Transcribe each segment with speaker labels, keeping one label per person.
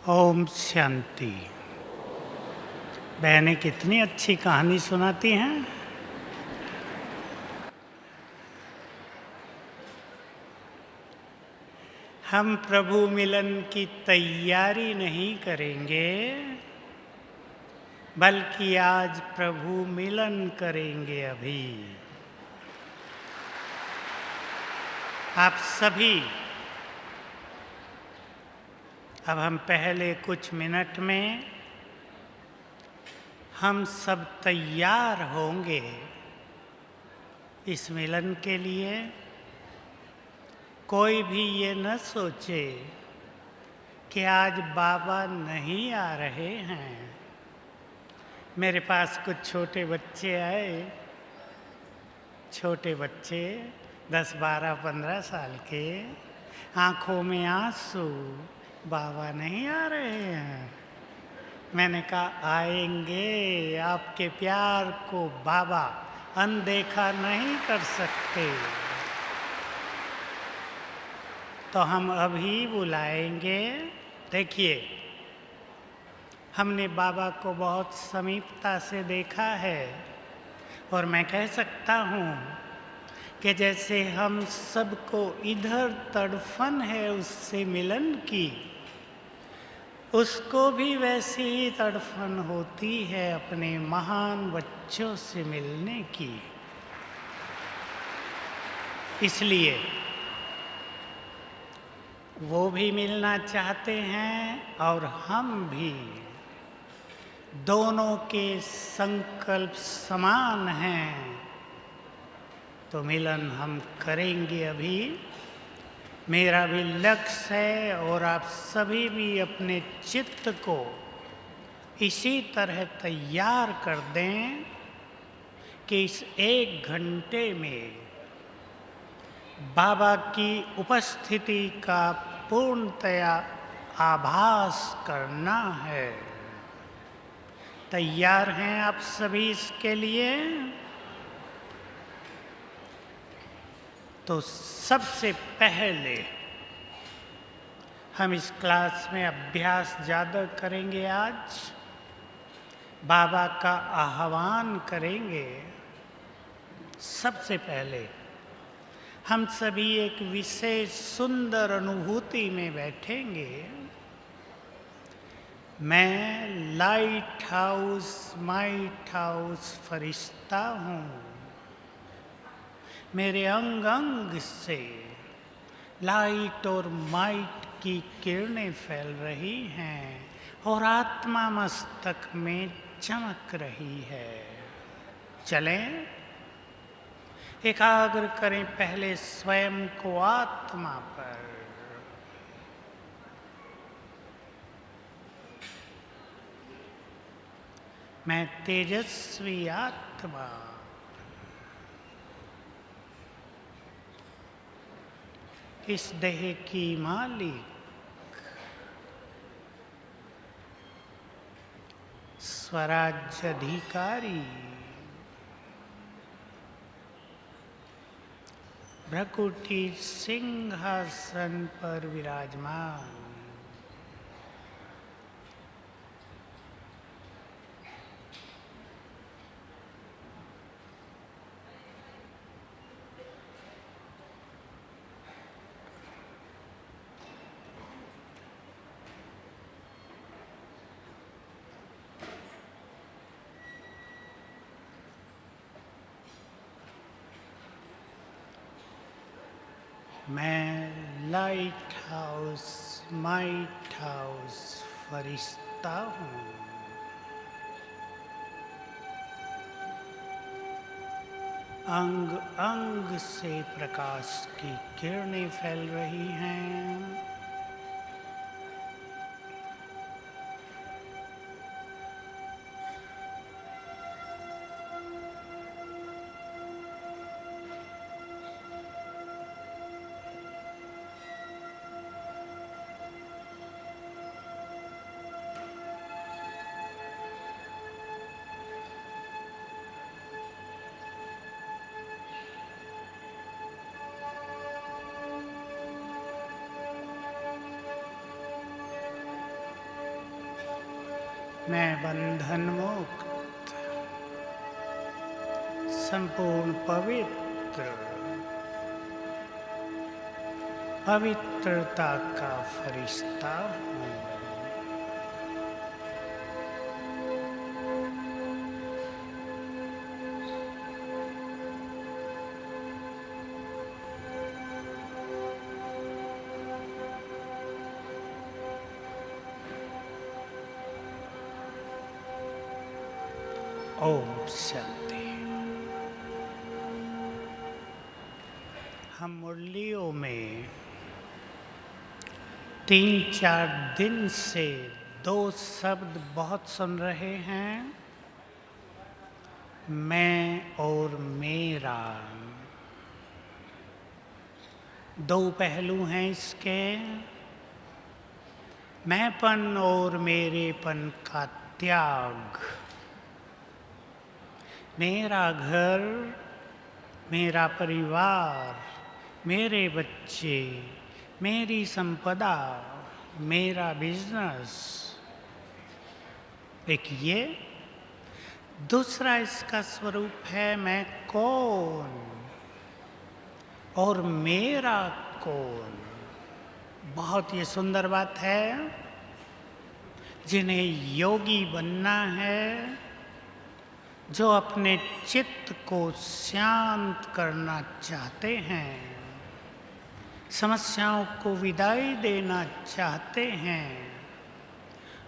Speaker 1: ओम शांति। बहनें कितनी अच्छी कहानी सुनाती हैं। हम प्रभु मिलन की तैयारी नहीं करेंगे, बल्कि आज प्रभु मिलन करेंगे। अभी आप सभी, अब हम पहले कुछ मिनट में हम सब तैयार होंगे इस मिलन के लिए। कोई भी ये न सोचे कि आज बाबा नहीं आ रहे हैं। मेरे पास कुछ छोटे बच्चे आए, छोटे बच्चे 10, 12, 15 साल के, आंखों में आंसू, बाबा नहीं आ रहे हैं। मैंने कहा आएंगे, आपके प्यार को बाबा अनदेखा नहीं कर सकते। तो हम अभी बुलाएंगे। देखिए, हमने बाबा को बहुत समीपता से देखा है और मैं कह सकता हूँ कि जैसे हम सबको इधर तड़फन है उससे मिलन की, उसको भी वैसी ही तड़फन होती है अपने महान बच्चों से मिलने की। इसलिए वो भी मिलना चाहते हैं और हम भी। दोनों के संकल्प समान हैं, तो मिलन हम करेंगे अभी। मेरा भी लक्ष्य है और आप सभी भी अपने चित्त को इसी तरह तैयार कर दें कि इस 1 घंटे में बाबा की उपस्थिति का पूर्णतया आभास करना है। तैयार हैं आप सभी इसके लिए? तो सबसे पहले हम इस क्लास में अभ्यास ज़्यादा करेंगे। आज बाबा का आह्वान करेंगे। सबसे पहले हम सभी एक विशेष सुंदर अनुभूति में बैठेंगे। मैं लाइट हाउस माइट हाउस फरिश्ता हूँ। मेरे अंग अंग से लाइट और माइट की किरणें फैल रही हैं और आत्मा मस्तक में चमक रही है। चलें, एकाग्र करें पहले स्वयं को आत्मा पर। मैं तेजस्वी आत्मा, इस देह की मालिक, स्वराज्य अधिकारी, भ्रकुटी सिंहासन पर विराजमान, मैं लाइट हाउस माइट हाउस फरिश्ता हूँ। अंग अंग से प्रकाश की किरणें फैल रही हैं। मैं बंधन मुक्त, संपूर्ण पवित्र, पवित्रता का फरिश्ता हूँ। ओम शांति। हम मुरलियों में 3-4 दिन से 2 शब्द बहुत सुन रहे हैं, मैं और मेरा। 2 पहलू हैं इसके, मैंपन और मेरेपन का त्याग। मेरा घर, मेरा परिवार, मेरे बच्चे, मेरी संपदा, मेरा बिजनेस, एक ये। दूसरा इसका स्वरूप है मैं कौन और मेरा कौन। बहुत ये सुंदर बात है। जिन्हें योगी बनना है, जो अपने चित्त को शांत करना चाहते हैं, समस्याओं को विदाई देना चाहते हैं,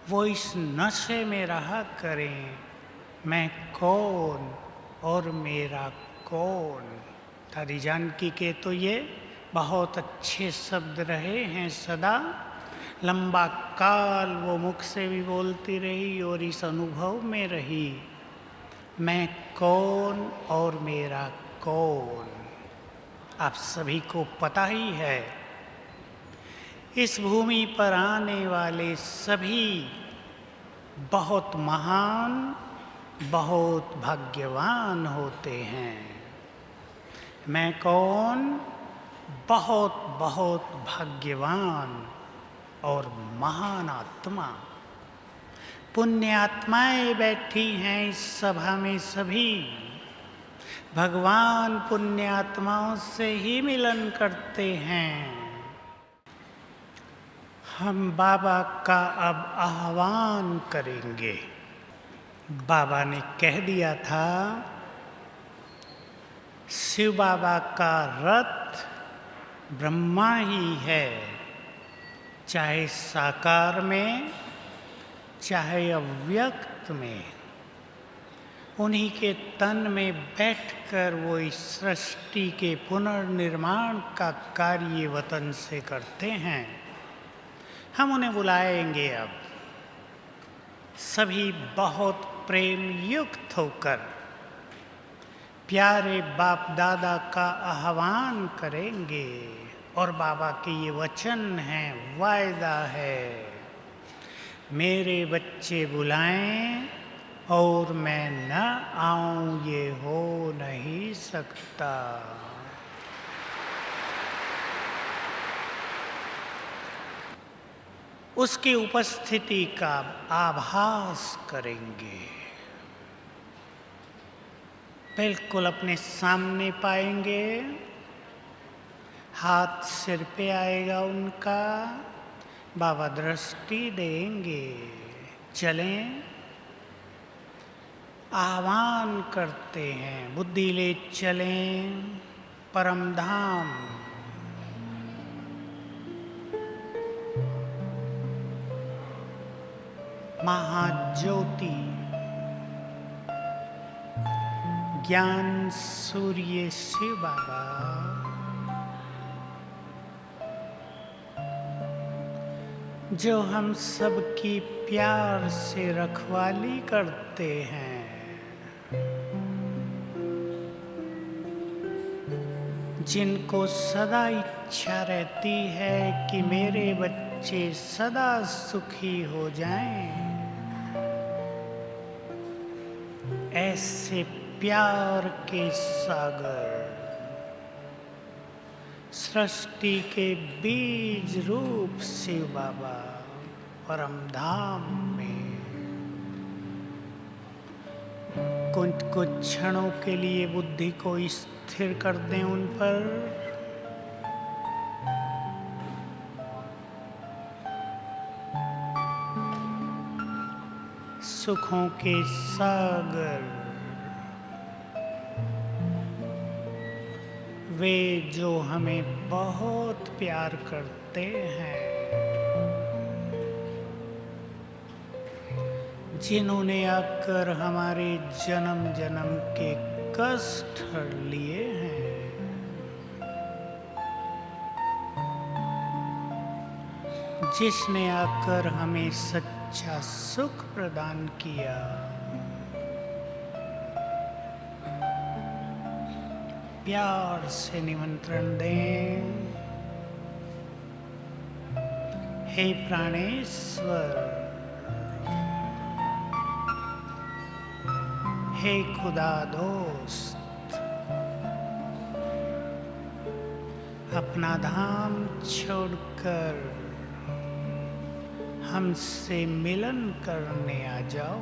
Speaker 1: वो इस नशे में रहा करें, मैं कौन और मेरा कौन। दादी जानकी के तो ये बहुत अच्छे शब्द रहे हैं सदा। लंबा काल वो मुख से भी बोलती रही और इस अनुभव में रही, मैं कौन और मेरा कौन। आप सभी को पता ही है, इस भूमि पर आने वाले सभी बहुत महान, बहुत भाग्यवान होते हैं। मैं कौन, बहुत बहुत भाग्यवान और महान आत्मा। पुण्य आत्माएं बैठी हैं इस सभा में सभी। भगवान पुण्य आत्माओं से ही मिलन करते हैं। हम बाबा का अब आह्वान करेंगे। बाबा ने कह दिया था, शिव बाबा का रथ ब्रह्मा ही है, चाहे साकार में चाहे अव्यक्त में। उन्हीं के तन में बैठकर वो इस सृष्टि के पुनर्निर्माण का कार्य वतन से करते हैं। हम उन्हें बुलाएंगे अब, सभी बहुत प्रेम युक्त होकर प्यारे बाप दादा का आह्वान करेंगे। और बाबा के ये वचन हैं, वायदा है, मेरे बच्चे बुलाएं और मैं न आऊं ये हो नहीं सकता। उसकी उपस्थिति का आभास करेंगे। बिल्कुल अपने सामने पाएंगे, हाथ सिर पे आएगा उनका, बाबा दृष्टि देंगे। चलें, आह्वान करते हैं, बुद्धि ले चलें परम धाम। महाज्योति ज्ञान सूर्य शिव बाबा, जो हम सबकी प्यार से रखवाली करते हैं, जिनको सदा इच्छा रहती है कि मेरे बच्चे सदा सुखी हो जाएं, ऐसे प्यार के सागर सृष्टि के बीज रूप शिव बाबा परम धाम में कुछ क्षणों के लिए बुद्धि को स्थिर कर दें उन पर। सुखों के सागर वे जो हमें बहुत प्यार करते हैं, जिन्होंने आकर हमारे जन्म जन्म के कष्ट हर लिए हैं, जिसने आकर हमें सच्चा सुख प्रदान किया, प्यार से निमंत्रण दें। हे प्राणेश्वर, हे खुदा दोस्त, अपना धाम छोड़कर हमसे मिलन करने आ जाओ।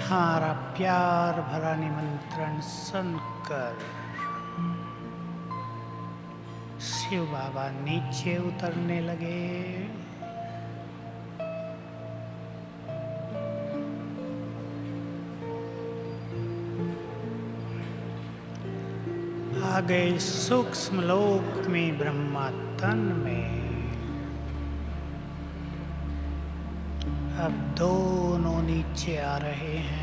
Speaker 1: हमारा प्यार भरा निमंत्रण सुनकर शिव बाबा नीचे उतरने लगे। आ गए सूक्ष्म लोक में ब्रह्मा तन में। अब दोनों नीचे आ रहे हैं।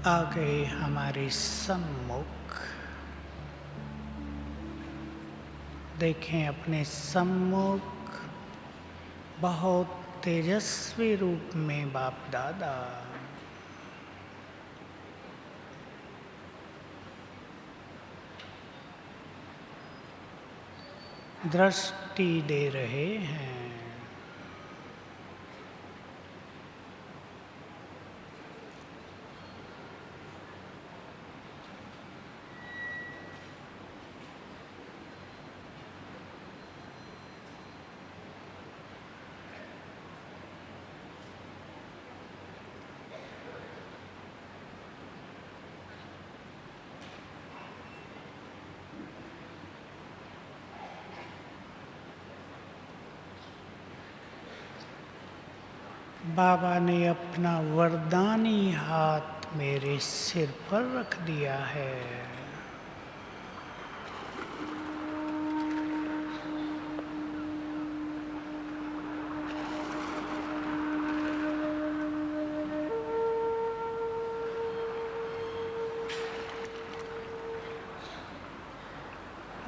Speaker 1: आ गए हमारे सम्मुख। देखें अपने सम्मुख बहुत तेजस्वी रूप में बाप दादा दृष्टि दे रहे हैं। बाबा ने अपना वरदानी हाथ मेरे सिर पर रख दिया है।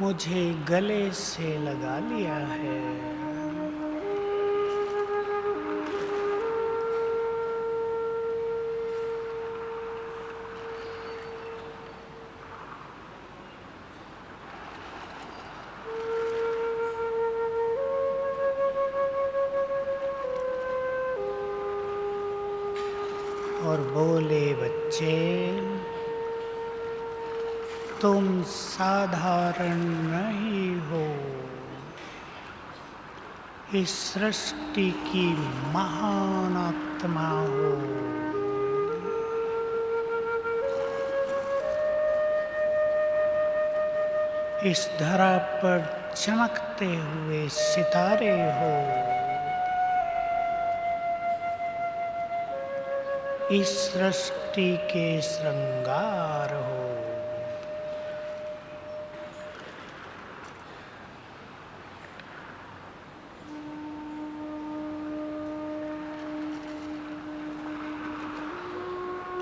Speaker 1: मुझे गले से लगा लिया है। और बोले, बच्चे तुम साधारण नहीं हो, इस सृष्टि की महान आत्मा हो। इस धरा पर चमकते हुए सितारे हो। इस सृष्टि के श्रृंगार हो।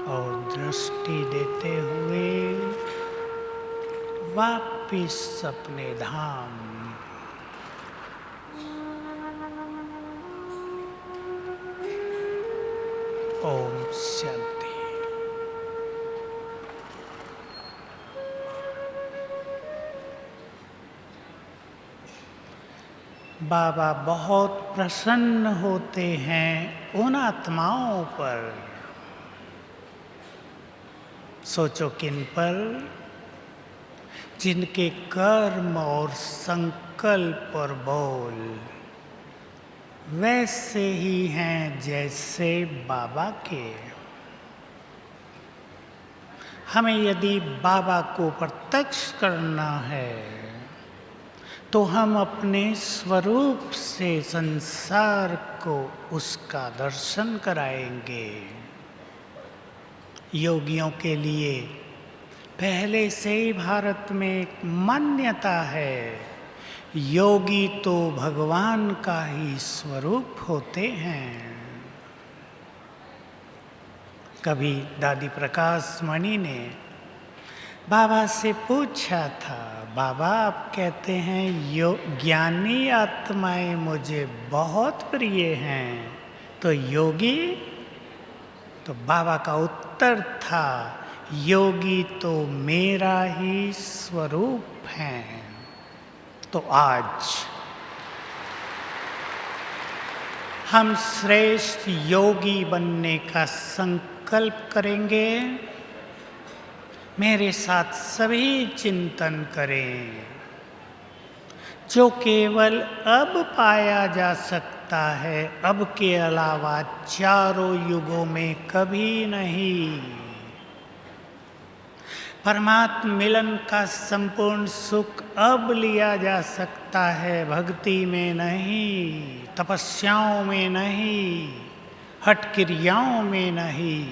Speaker 1: और दृष्टि देते हुए वापिस अपने धाम। ओम शांति। बाबा बहुत प्रसन्न होते हैं उन आत्माओं पर। सोचो किन पर? जिनके कर्म और संकल्प और बोल वैसे ही हैं जैसे बाबा के। हमें यदि बाबा को प्रत्यक्ष करना है तो हम अपने स्वरूप से संसार को उसका दर्शन कराएंगे। योगियों के लिए पहले से ही भारत में एक मान्यता है, योगी तो भगवान का ही स्वरूप होते हैं। कभी दादी प्रकाश मणि ने बाबा से पूछा था, बाबा आप कहते हैं ज्ञानी आत्माएं मुझे बहुत प्रिय हैं, तो योगी? तो बाबा का उत्तर था, योगी तो मेरा ही स्वरूप है। तो आज हम श्रेष्ठ योगी बनने का संकल्प करेंगे। मेरे साथ सभी चिंतन करें। जो केवल अब पाया जा सकता है, अब के अलावा चारों युगों में कभी नहीं। परमात्म मिलन का संपूर्ण सुख अब लिया जा सकता है, भक्ति में नहीं, तपस्याओं में नहीं, हठ क्रियाओं में नहीं।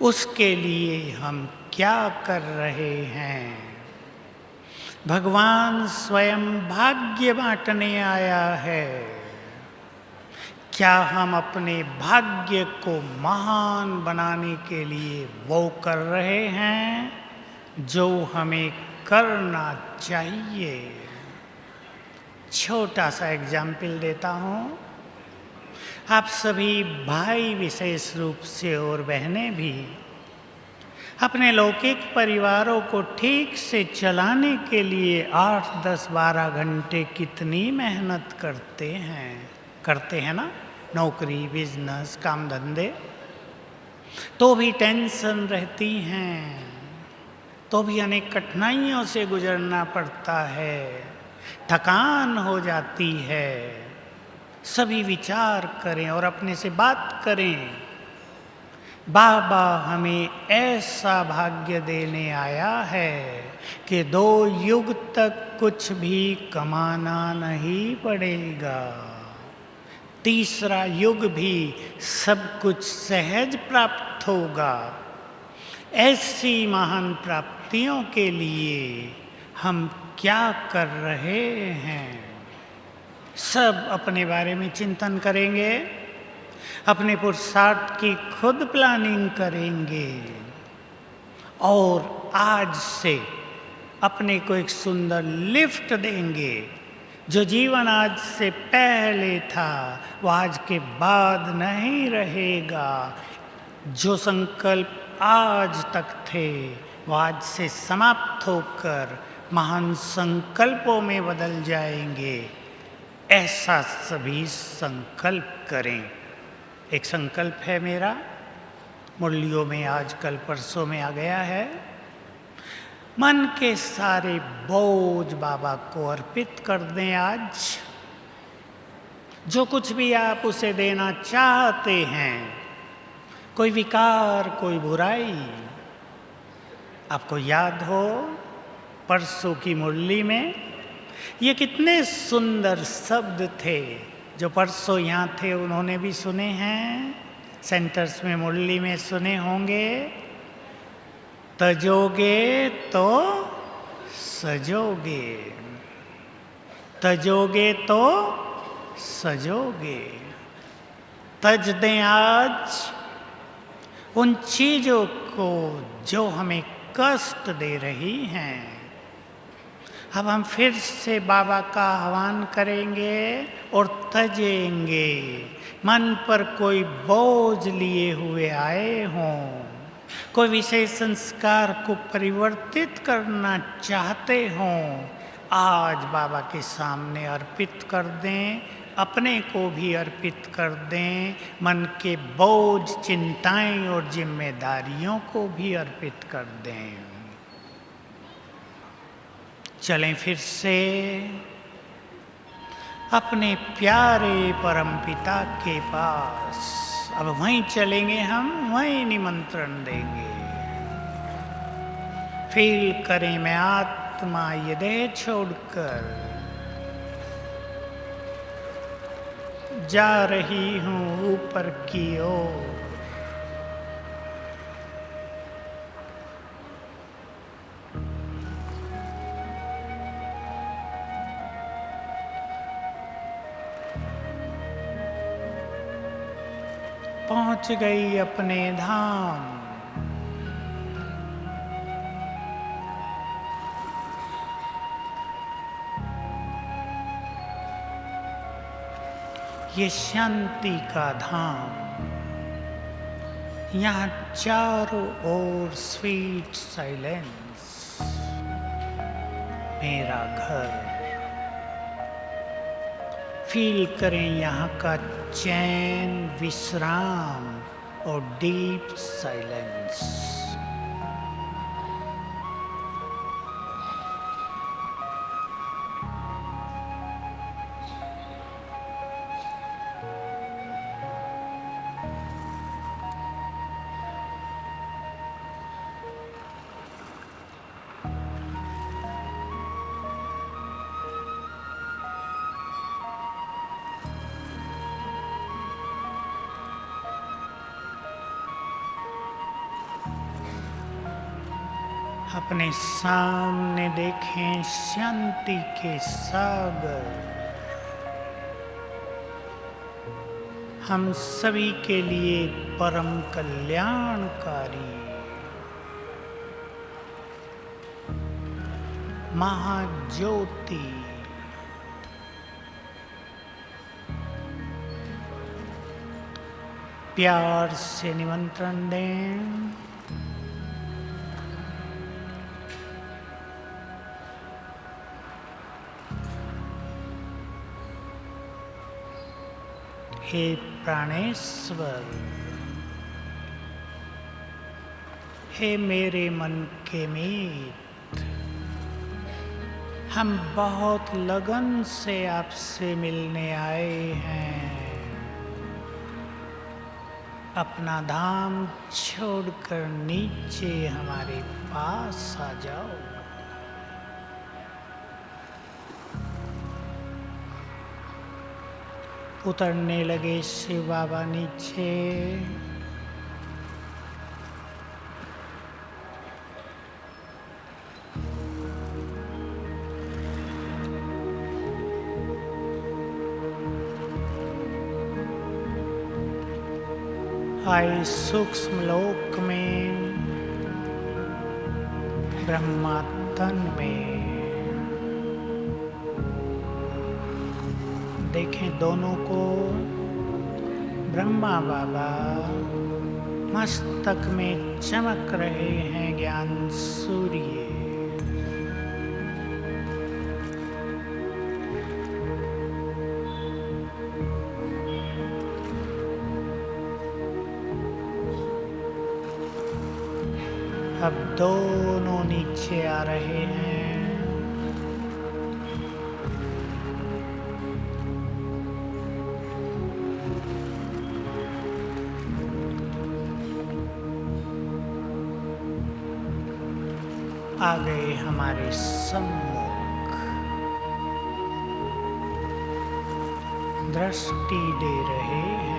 Speaker 1: उसके लिए हम क्या कर रहे हैं? भगवान स्वयं भाग्य बांटने आया है। क्या हम अपने भाग्य को महान बनाने के लिए वो कर रहे हैं जो हमें करना चाहिए? छोटा सा एग्जाम्पल देता हूँ। आप सभी भाई विशेष रूप से और बहनें भी अपने लौकिक परिवारों को ठीक से चलाने के लिए 8, 10, 12 घंटे कितनी मेहनत करते हैं ना? नौकरी, बिजनेस, काम धंधे, तो भी टेंशन रहती हैं, तो भी अनेक कठिनाइयों से गुजरना पड़ता है, थकान हो जाती है। सभी विचार करें और अपने से बात करें। बाबा हमें ऐसा भाग्य देने आया है कि 2 युग तक कुछ भी कमाना नहीं पड़ेगा। तीसरा युग भी सब कुछ सहज प्राप्त होगा। ऐसी महान प्राप्तियों के लिए हम क्या कर रहे हैं? सब अपने बारे में चिंतन करेंगे, अपने पुरुषार्थ की खुद प्लानिंग करेंगे और आज से अपने को एक सुंदर लिफ्ट देंगे। जो जीवन आज से पहले था वो आज के बाद नहीं रहेगा। जो संकल्प आज तक थे वो आज से समाप्त होकर महान संकल्पों में बदल जाएंगे। ऐसा सभी संकल्प करें। एक संकल्प है मेरा, मुरलियों में आज कल परसों में आ गया है। मन के सारे बोझ बाबा को अर्पित कर दें। आज जो कुछ भी आप उसे देना चाहते हैं, कोई विकार, कोई बुराई, आपको याद हो परसों की मुरली में ये कितने सुंदर शब्द थे जो परसों यहाँ थे, उन्होंने भी सुने हैं, सेंटर्स में मुरली में सुने होंगे। तजोगे तो सजोगे, तजोगे तो सजोगे। तज दें आज उन चीज़ों को जो हमें कष्ट दे रही हैं। अब हम फिर से बाबा का आह्वान करेंगे और तजेंगे। मन पर कोई बोझ लिए हुए आए हों, कोई विशेष संस्कार को परिवर्तित करना चाहते हों, आज बाबा के सामने अर्पित कर दें, अपने को भी अर्पित कर दें, मन के बोझ, चिंताएं और जिम्मेदारियों को भी अर्पित कर दें। चलें फिर से अपने प्यारे परमपिता के पास। अब वहीं चलेंगे, हम वहीं निमंत्रण देंगे। फील करें, मैं आत्मा ये देह छोड़कर जा रही हूँ ऊपर की ओर। पहुंच गई अपने धाम। ये शांति का धाम, यहाँ चारों ओर स्वीट साइलेंस, मेरा घर। फील करें यहाँ का चैन, विश्राम और डीप साइलेंस। अपने सामने देखें शांति के सागर। हम सभी के लिए परम कल्याणकारी महाज्योति। प्यार से निमंत्रण दें। हे प्राणेश्वर, हे मेरे मन के मीत, हम बहुत लगन से आपसे मिलने आए हैं। अपना धाम छोड़कर नीचे हमारे पास आ जाओ। उतरने लगे शिव बाबा नीचे। आए सूक्ष्म लोक में, ब्रह्मा तन में। देखें दोनों को। ब्रह्मा बाबा मस्तक में चमक रहे हैं ज्ञान सूर्य। अब दोनों नीचे आ रहे हैं। आ गए हमारे सम्मुख, दृष्टि दे रहे हैं।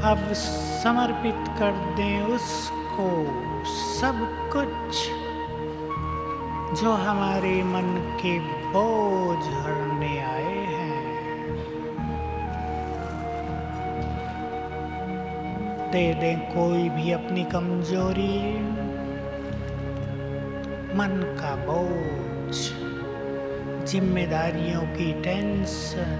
Speaker 1: अब समर्पित कर दें उसको सब कुछ जो हमारे मन के बोझ हरने आए हैं। दे दें कोई भी अपनी कमजोरी, मन का बोझ, जिम्मेदारियों की टेंशन,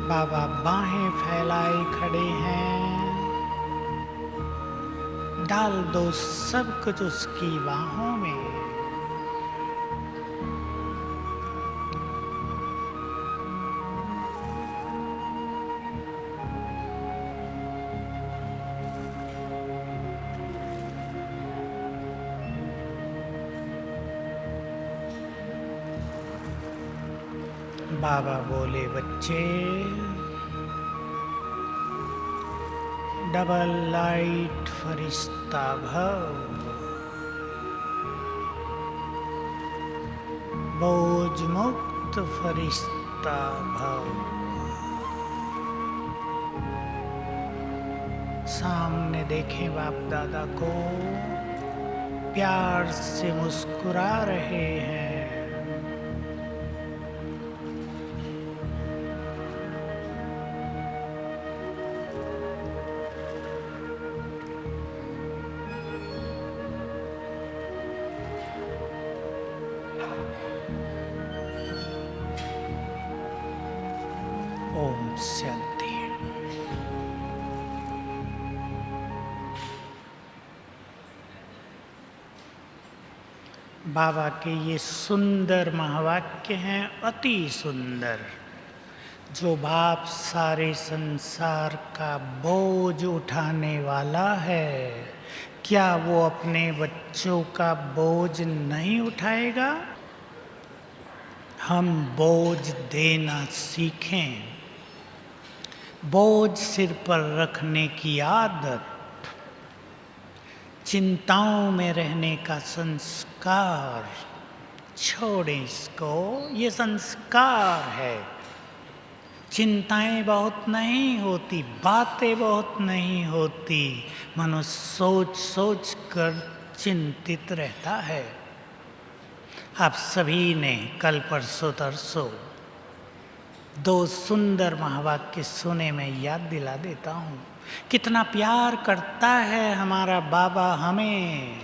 Speaker 1: बाबा बाहें फैलाए खड़े हैं। डाल दो सब कुछ उसकी बाहों में। बाबा बोले, बच्चे डबल लाइट फरिश्ता भव, बोझ मुक्त फरिश्ता भव। सामने देखें बाप दादा को, प्यार से मुस्कुरा रहे हैं। ओम शांति। बाबा के ये सुंदर महावाक्य हैं, अति सुंदर, जो बाप सारे संसार का बोझ उठाने वाला है, क्या वो अपने बच्चों का बोझ नहीं उठाएगा? हम बोझ देना सीखें, बोझ सिर पर रखने की आदत, चिंताओं में रहने का संस्कार छोड़ें इसको। ये संस्कार है। चिंताएं बहुत नहीं होती, बातें बहुत नहीं होती, मनुष्य सोच सोच कर चिंतित रहता है। आप सभी ने कल परसों तरसों दो सुंदर महावाक्य सुने, मैं याद दिला देता हूँ। कितना प्यार करता है हमारा बाबा हमें।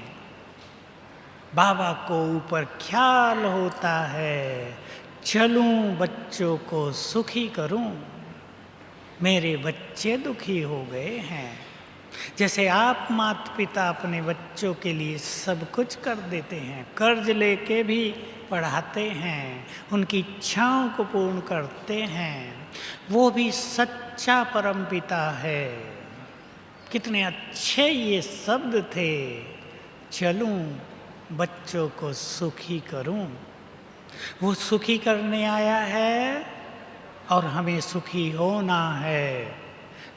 Speaker 1: बाबा को ऊपर ख्याल होता है, चलूं बच्चों को सुखी करूं। मेरे बच्चे दुखी हो गए हैं। जैसे आप माता पिता अपने बच्चों के लिए सब कुछ कर देते हैं, कर्ज लेके भी पढ़ाते हैं, उनकी इच्छाओं को पूर्ण करते हैं, वो भी सच्चा परमपिता है। कितने अच्छे ये शब्द थे, चलूं बच्चों को सुखी करूं। वो सुखी करने आया है और हमें सुखी होना है।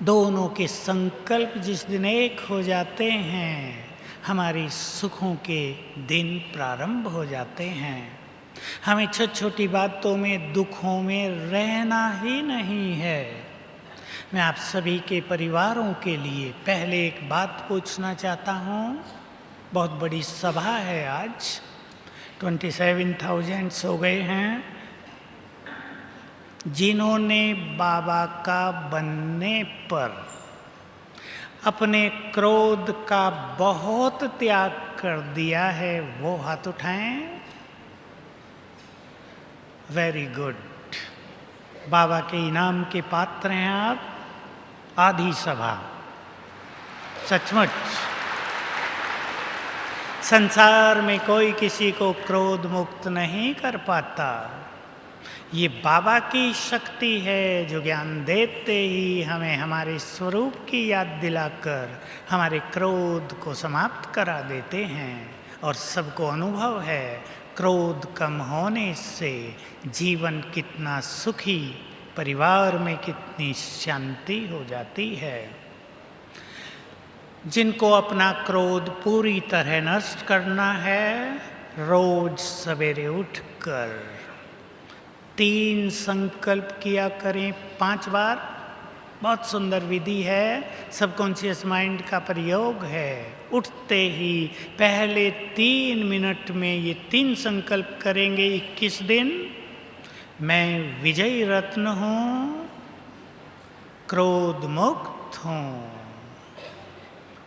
Speaker 1: दोनों के संकल्प जिस दिन एक हो जाते हैं, हमारी सुखों के दिन प्रारंभ हो जाते हैं। हमें छोटी छोटी बातों में, दुखों में रहना ही नहीं है। मैं आप सभी के परिवारों के लिए पहले एक बात पूछना चाहता हूँ। बहुत बड़ी सभा है आज, 27,000 हो गए हैं। जिन्होंने बाबा का बनने पर अपने क्रोध का बहुत त्याग कर दिया है, वो हाथ उठाएं। Very good. बाबा के इनाम के पात्र हैं आप। आधी सभा, सचमुच संसार में कोई किसी को क्रोध मुक्त नहीं कर पाता। ये बाबा की शक्ति है, जो ज्ञान देते ही हमें हमारे स्वरूप की याद दिलाकर हमारे क्रोध को समाप्त करा देते हैं। और सबको अनुभव है, क्रोध कम होने से जीवन कितना सुखी, परिवार में कितनी शांति हो जाती है। जिनको अपना क्रोध पूरी तरह नष्ट करना है, रोज सवेरे उठकर 3 संकल्प किया करें 5 बार। बहुत सुंदर विधि है, सबकॉन्शियस माइंड का प्रयोग है। उठते ही पहले 3 मिनट में ये 3 संकल्प करेंगे। 21 दिन मैं विजयी रत्न हूँ, क्रोध मुक्त हूँ,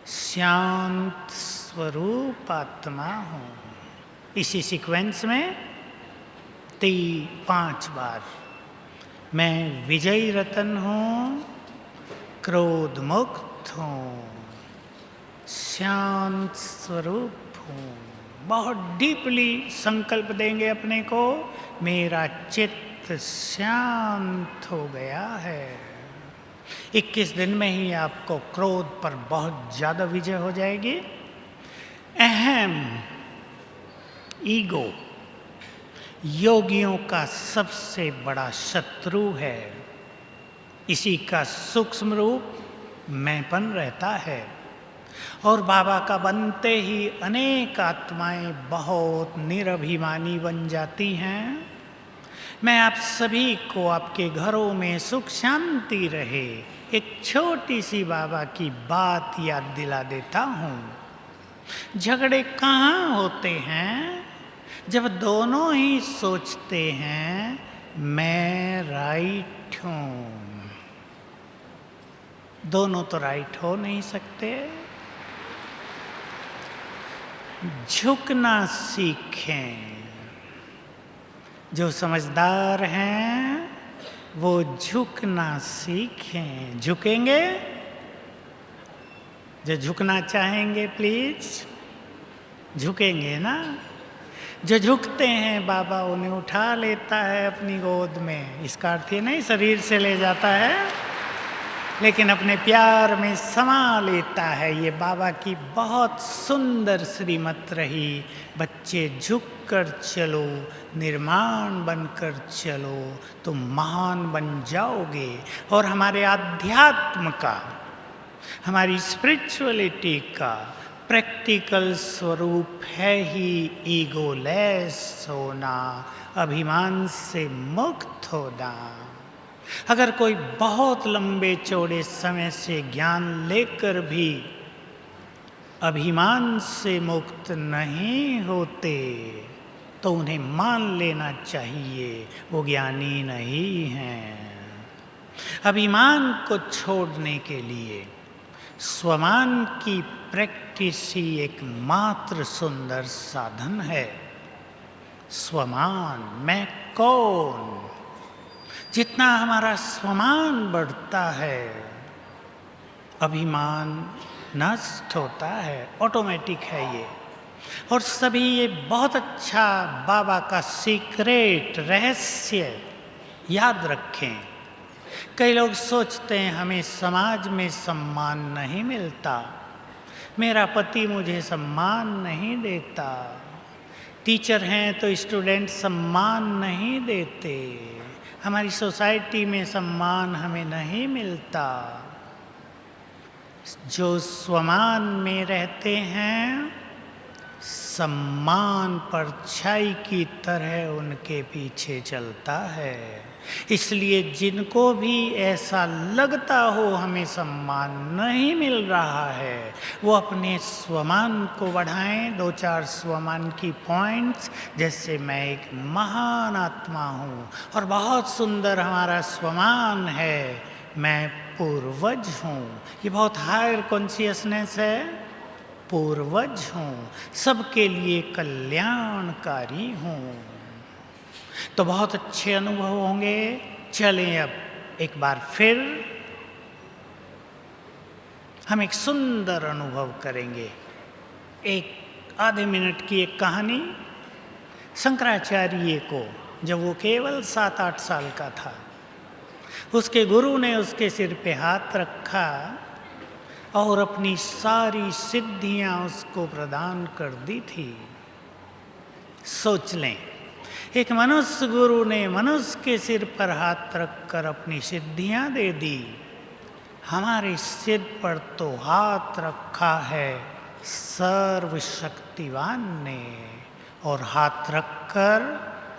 Speaker 1: शांत स्वरूप आत्मा हूँ। इसी सीक्वेंस में 5 बार। मैं विजयी रतन हूँ, क्रोध मुक्त हूँ, शांत स्वरूप हूँ। बहुत डीपली संकल्प देंगे अपने को, मेरा चित्त शांत हो गया है। 21 दिन में ही आपको क्रोध पर बहुत ज़्यादा विजय हो जाएगी। अहम, ईगो योगियों का सबसे बड़ा शत्रु है। इसी का सूक्ष्म रूप मैंपन रहता है। और बाबा का बनते ही अनेक आत्माएं बहुत निरभिमानी बन जाती हैं। मैं आप सभी को आपके घरों में सुख शांति रहे, एक छोटी सी बाबा की बात याद दिला देता हूँ। झगड़े कहाँ होते हैं? जब दोनों ही सोचते हैं मैं राइट हूँ। दोनों तो राइट हो नहीं सकते। झुकना सीखें। जो समझदार हैं वो झुकना सीखें। झुकेंगे? जो झुकना चाहेंगे प्लीज झुकेंगे ना? जो झुकते हैं बाबा उन्हें उठा लेता है अपनी गोद में। इसका अर्थ ये नहीं शरीर से ले जाता है, लेकिन अपने प्यार में समा लेता है। ये बाबा की बहुत सुंदर श्रीमत रही। बच्चे झुक कर चलो, निर्माण बनकर चलो, तुम महान बन जाओगे। और हमारे आध्यात्म का, हमारी स्पिरिचुअलिटी का प्रैक्टिकल स्वरूप है ही ईगोलेस होना, अभिमान से मुक्त होना। अगर कोई बहुत लंबे चौड़े समय से ज्ञान लेकर भी अभिमान से मुक्त नहीं होते तो उन्हें मान लेना चाहिए वो ज्ञानी नहीं हैं। अभिमान को छोड़ने के लिए स्वमान की प्रैक्टिस ही एकमात्र सुंदर साधन है। स्वमान, मैं कौन? जितना हमारा स्वमान बढ़ता है अभिमान नष्ट होता है। ऑटोमेटिक है ये। और सभी ये बहुत अच्छा बाबा का सीक्रेट रहस्य याद रखें। कई लोग सोचते हैं हमें समाज में सम्मान नहीं मिलता, मेरा पति मुझे सम्मान नहीं देता, टीचर हैं तो स्टूडेंट सम्मान नहीं देते, हमारी सोसाइटी में सम्मान हमें नहीं मिलता। जो स्वमान में रहते हैं सम्मान परछाई की तरह उनके पीछे चलता है। इसलिए जिनको भी ऐसा लगता हो हमें सम्मान नहीं मिल रहा है, वो अपने स्वमान को बढ़ाएं। 2-4 स्वमान की पॉइंट्स, जैसे मैं एक महान आत्मा हूँ और बहुत सुंदर हमारा स्वमान है, मैं पूर्वज हूँ। ये बहुत हायर कॉन्शियसनेस है। पूर्वज हूँ, सबके लिए कल्याणकारी हूँ। तो बहुत अच्छे अनुभव होंगे। चलें अब एक बार फिर हम एक सुंदर अनुभव करेंगे। एक आधे मिनट की एक कहानी। शंकराचार्य को जब वो केवल 7-8 साल का था, उसके गुरु ने उसके सिर पे हाथ रखा और अपनी सारी सिद्धियां उसको प्रदान कर दी थी। सोच लें, एक मनुष्य गुरु ने मनुष्य के सिर पर हाथ रखकर अपनी सिद्धियां दे दी। हमारे सिर पर तो हाथ रखा है सर्वशक्तिवान ने, और हाथ रखकर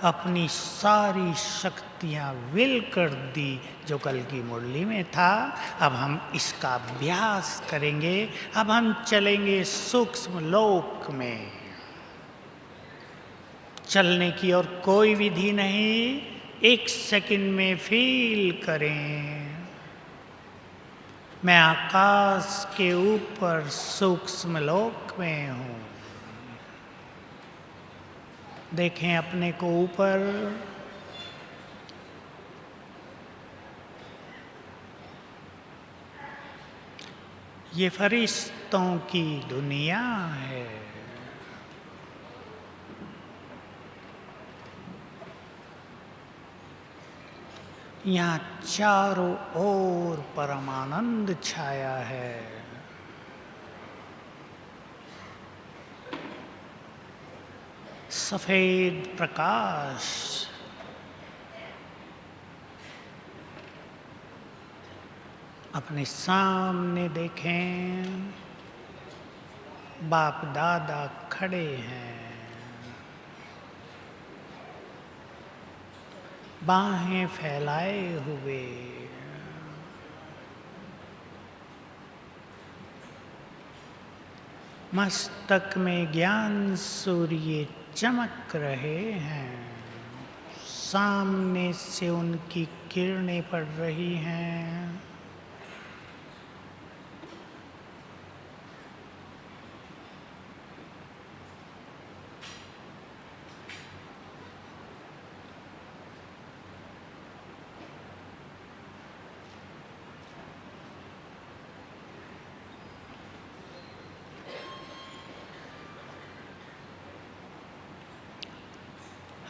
Speaker 1: अपनी सारी शक्तियां विल कर दी जो कल की मुरली में था। अब हम इसका अभ्यास करेंगे। अब हम चलेंगे सूक्ष्म लोक में। चलने की और कोई विधि नहीं, एक सेकंड में फील करें, मैं आकाश के ऊपर सूक्ष्म लोक में हूँ। देखें अपने को ऊपर, ये फरिश्तों की दुनिया है। यहाँ चारों ओर परमानंद छाया है। सफेद प्रकाश, अपने सामने देखें, बाप दादा खड़े हैं, बाहें फैलाए हुए। मस्तक में ज्ञान सूर्य चमक रहे हैं, सामने से उनकी किरणें पड़ रही हैं।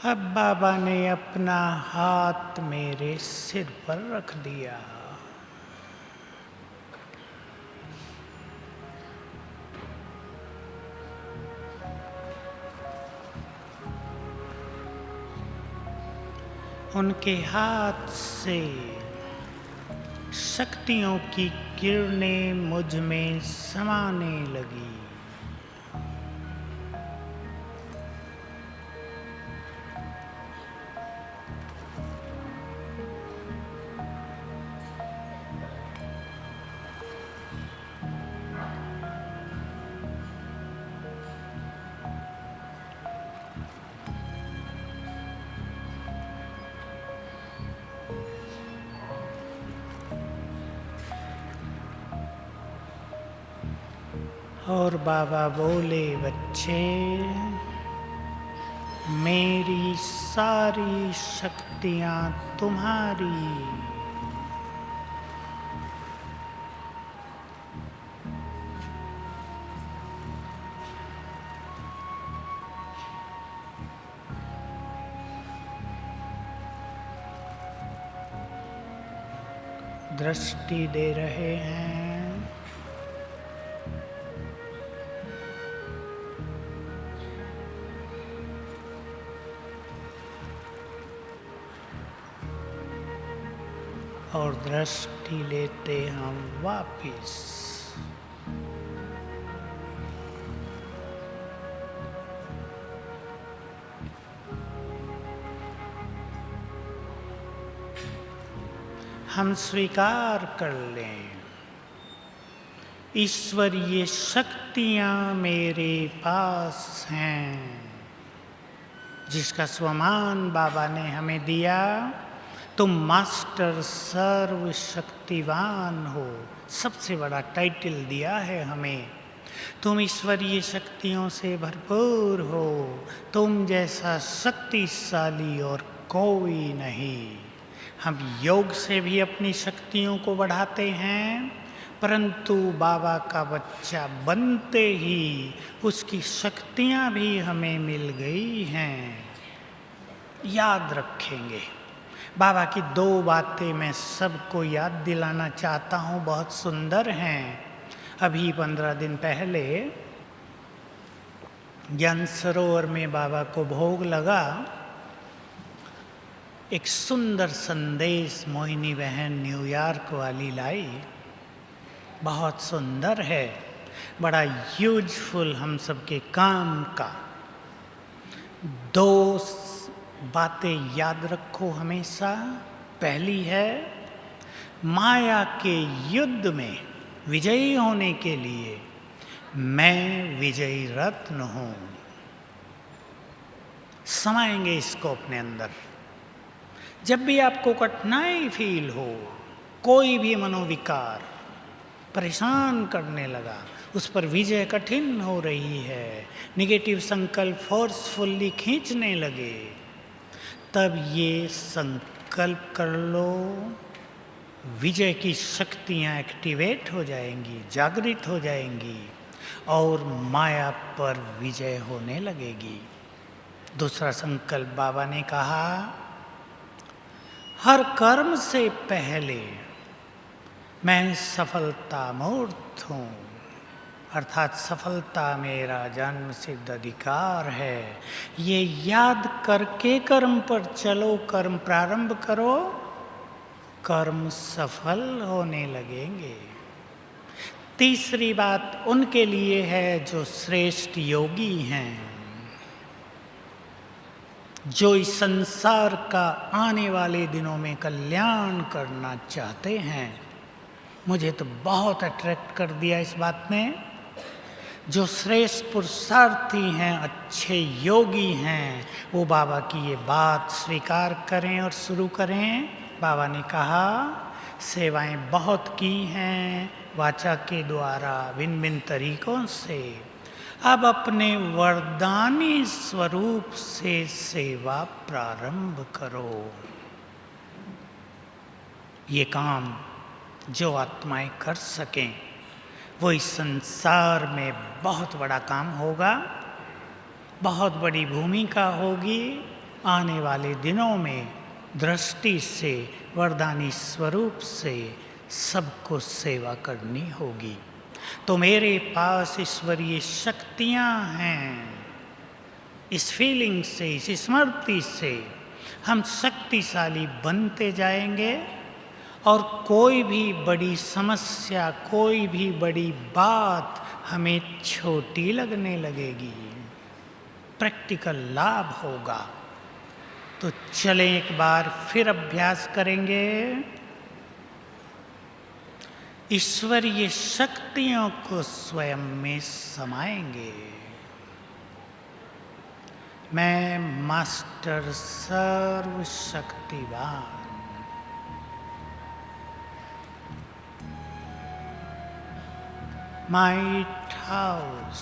Speaker 1: अब बाबा ने अपना हाथ मेरे सिर पर रख दिया। उनके हाथ से शक्तियों की किरणें मुझ में समाने लगी। और बाबा बोले, बच्चे, मेरी सारी शक्तियां तुम्हारी। दृष्टि दे रहे हैं। और दृष्टि लेते हम वापिस। हम स्वीकार कर लें, ईश्वरीय शक्तियां मेरे पास हैं, जिसका स्वमान बाबा ने हमें दिया। तुम मास्टर सर्वशक्तिवान हो, सबसे बड़ा टाइटल दिया है हमें। तुम ईश्वरीय शक्तियों से भरपूर हो, तुम जैसा शक्तिशाली और कोई नहीं। हम योग से भी अपनी शक्तियों को बढ़ाते हैं, परंतु बाबा का बच्चा बनते ही उसकी शक्तियां भी हमें मिल गई हैं। याद रखेंगे। बाबा की दो बातें मैं सबको याद दिलाना चाहता हूँ, बहुत सुंदर हैं। अभी 15 दिन पहले ज्ञान सरोवर में बाबा को भोग लगा। एक सुंदर संदेश मोहिनी बहन न्यूयॉर्क वाली लाई, बहुत सुंदर है, बड़ा यूजफुल हम सबके काम का। दो बातें याद रखो हमेशा। पहली है, माया के युद्ध में विजयी होने के लिए मैं विजयी रत्न हूँ। समाएंगे इसको अपने अंदर। जब भी आपको कठिनाई फील हो, कोई भी मनोविकार परेशान करने लगा, उस पर विजय कठिन हो रही है, निगेटिव संकल्प फोर्सफुल्ली खींचने लगे, तब ये संकल्प कर लो, विजय की शक्तियाँ एक्टिवेट हो जाएंगी, जागृत हो जाएंगी और माया पर विजय होने लगेगी। दूसरा संकल्प बाबा ने कहा, हर कर्म से पहले मैं सफलता मूर्त हूँ, अर्थात सफलता मेरा जन्म सिद्ध अधिकार है। ये याद करके कर्म पर चलो, कर्म प्रारंभ करो, कर्म सफल होने लगेंगे। तीसरी बात उनके लिए है जो श्रेष्ठ योगी हैं, जो इस संसार का आने वाले दिनों में कल्याण करना चाहते हैं। मुझे तो बहुत अट्रैक्ट कर दिया इस बात ने। जो श्रेष्ठ पुरुषार्थी हैं, अच्छे योगी हैं, वो बाबा की ये बात स्वीकार करें और शुरू करें। बाबा ने कहा, सेवाएं बहुत की हैं वाचा के द्वारा, भिन्न भिन्न तरीकों से, अब अपने वरदानी स्वरूप से सेवा प्रारंभ करो। ये काम जो आत्माएं कर सकें, वो इस संसार में बहुत बड़ा काम होगा, बहुत बड़ी भूमिका होगी। आने वाले दिनों में दृष्टि से, वरदानी स्वरूप से सबको सेवा करनी होगी। तो मेरे पास ईश्वरीय शक्तियाँ हैं। इस फीलिंग से, इस स्मृति से हम शक्तिशाली बनते जाएंगे और कोई भी बड़ी समस्या, कोई भी बड़ी बात हमें छोटी लगने लगेगी, प्रैक्टिकल लाभ होगा। तो चलें एक बार फिर अभ्यास करेंगे। ईश्वरीय शक्तियों को स्वयं में समाएंगे। मैं मास्टर सर्वशक्तिवान, माइट हाउस,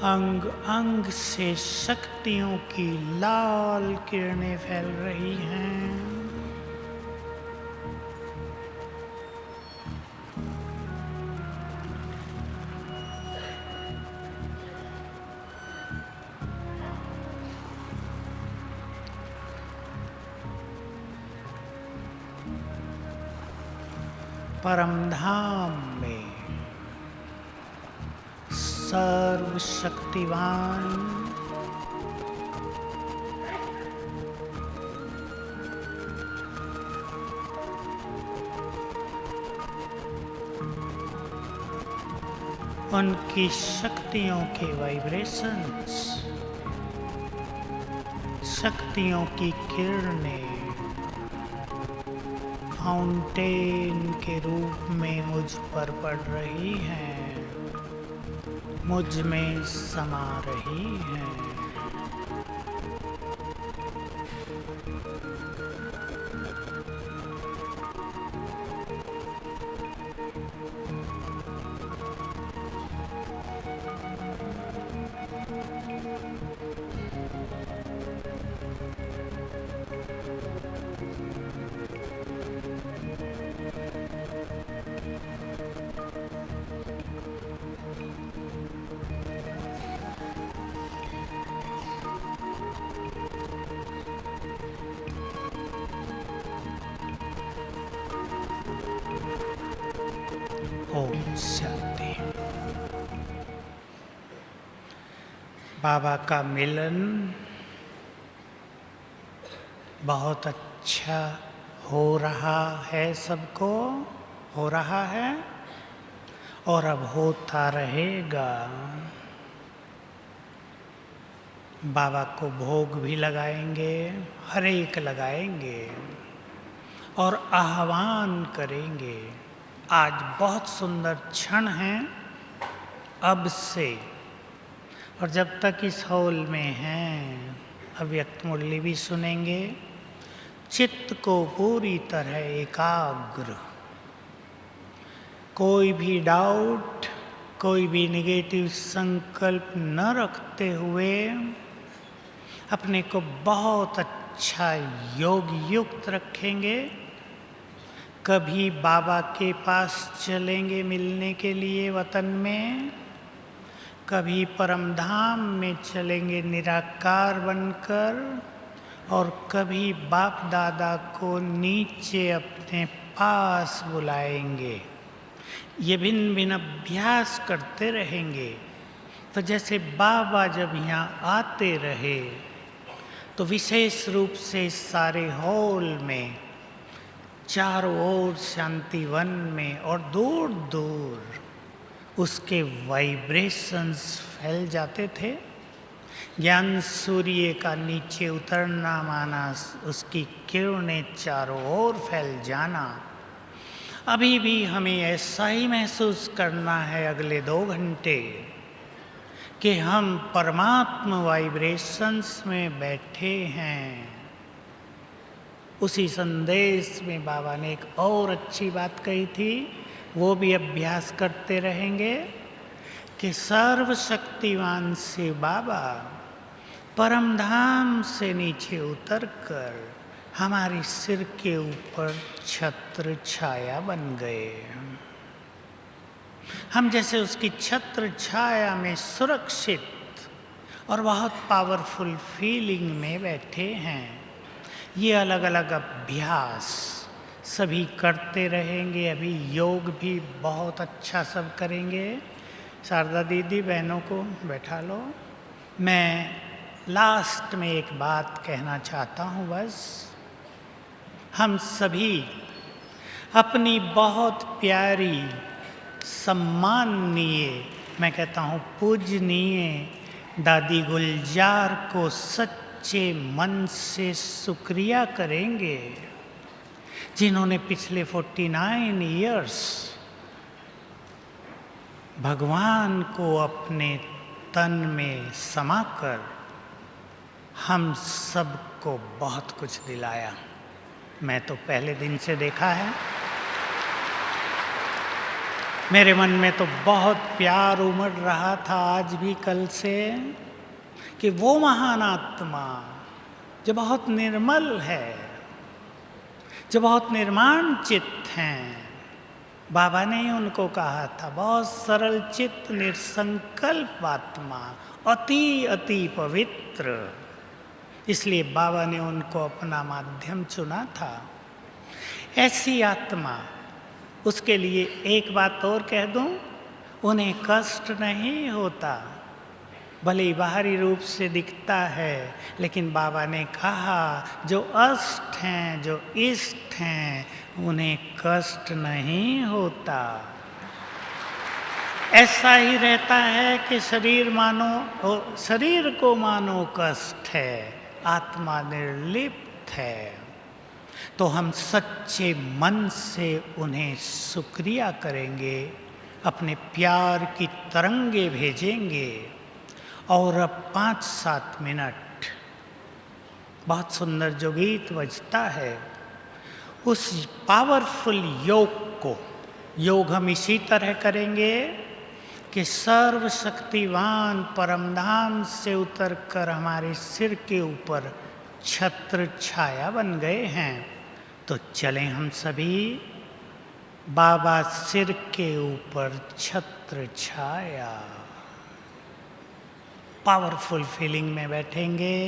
Speaker 1: अंग अंग से शक्तियों की लाल किरणें फैल रही हैं। परमधाम में सर्वशक्तिवान उनकी शक्तियों के वाइब्रेशंस, शक्तियों की किरणें फाउंटेन के रूप में मुझ पर पड़ रही हैं, मुझ में समा रही हैं। ओम शांति। बाबा का मिलन बहुत अच्छा हो रहा है, सबको हो रहा है और अब होता रहेगा। बाबा को भोग भी लगाएंगे, हर एक लगाएंगे। और आह्वान करेंगे। आज बहुत सुंदर क्षण है अब से, और जब तक इस हॉल में हैं अव्यक्त मुरली भी सुनेंगे। चित्त को पूरी तरह एकाग्र, कोई भी डाउट, कोई भी निगेटिव संकल्प न रखते हुए अपने को बहुत अच्छा योग युक्त रखेंगे। कभी बाबा के पास चलेंगे मिलने के लिए वतन में, कभी परमधाम में चलेंगे निराकार बनकर, और कभी बाप दादा को नीचे अपने पास बुलाएंगे। ये भिन्न भिन्न अभ्यास करते रहेंगे। तो जैसे बाबा जब यहाँ आते रहे तो विशेष रूप से सारे हॉल में, चारों ओर शांतिवन में और दूर दूर उसके वाइब्रेशंस फैल जाते थे। ज्ञान सूर्य का नीचे उतरना माना उसकी किरणें चारों ओर फैल जाना। अभी भी हमें ऐसा ही महसूस करना है अगले 2 घंटे कि हम परमात्मा वाइब्रेशंस में बैठे हैं। उसी संदेश में बाबा ने एक और अच्छी बात कही थी, वो भी अभ्यास करते रहेंगे कि सर्वशक्तिवान से बाबा परमधाम से नीचे उतरकर हमारे सिर के ऊपर छत्र छाया बन गए। हम जैसे उसकी छत्र छाया में सुरक्षित और बहुत पावरफुल फीलिंग में बैठे हैं। ये अलग अलग अभ्यास सभी करते रहेंगे। अभी योग भी बहुत अच्छा सब करेंगे। शारदा दीदी बहनों को बैठा लो। मैं लास्ट में एक बात कहना चाहता हूँ बस। हम सभी अपनी बहुत प्यारी सम्माननीय, मैं कहता हूँ पूजनीय दादी गुलजार को सच्चे मन से शुक्रिया करेंगे, जिन्होंने पिछले 49 इयर्स भगवान को अपने तन में समाकर हम सबको बहुत कुछ दिलाया। मैं तो पहले दिन से देखा है, मेरे मन में तो बहुत प्यार उमड़ रहा था आज भी कल से, कि वो महान आत्मा जो बहुत निर्मल है, जो बहुत निर्माण चित्त हैं, बाबा ने ही उनको कहा था, बहुत सरल चित्त निसंकल्प आत्मा, अति अति पवित्र। इसलिए बाबा ने उनको अपना माध्यम चुना था। ऐसी आत्मा, उसके लिए एक बात और कह दूं, उन्हें कष्ट नहीं होता। भले ही बाहरी रूप से दिखता है, लेकिन बाबा ने कहा जो अष्ट हैं, जो इष्ट हैं, उन्हें कष्ट नहीं होता। ऐसा ही रहता है कि शरीर को मानो कष्ट है, आत्मा निर्लिप्त है। तो हम सच्चे मन से उन्हें शुक्रिया करेंगे, अपने प्यार की तरंगे भेजेंगे। और अब 5-7 मिनट बहुत सुंदर जो गीत बजता है, उस पावरफुल योग हम इसी तरह करेंगे कि सर्वशक्तिवान परमधाम से उतरकर हमारे सिर के ऊपर छत्र छाया बन गए हैं। तो चलें हम सभी बाबा सिर के ऊपर छत्र छाया, पावरफुल फीलिंग में बैठेंगे।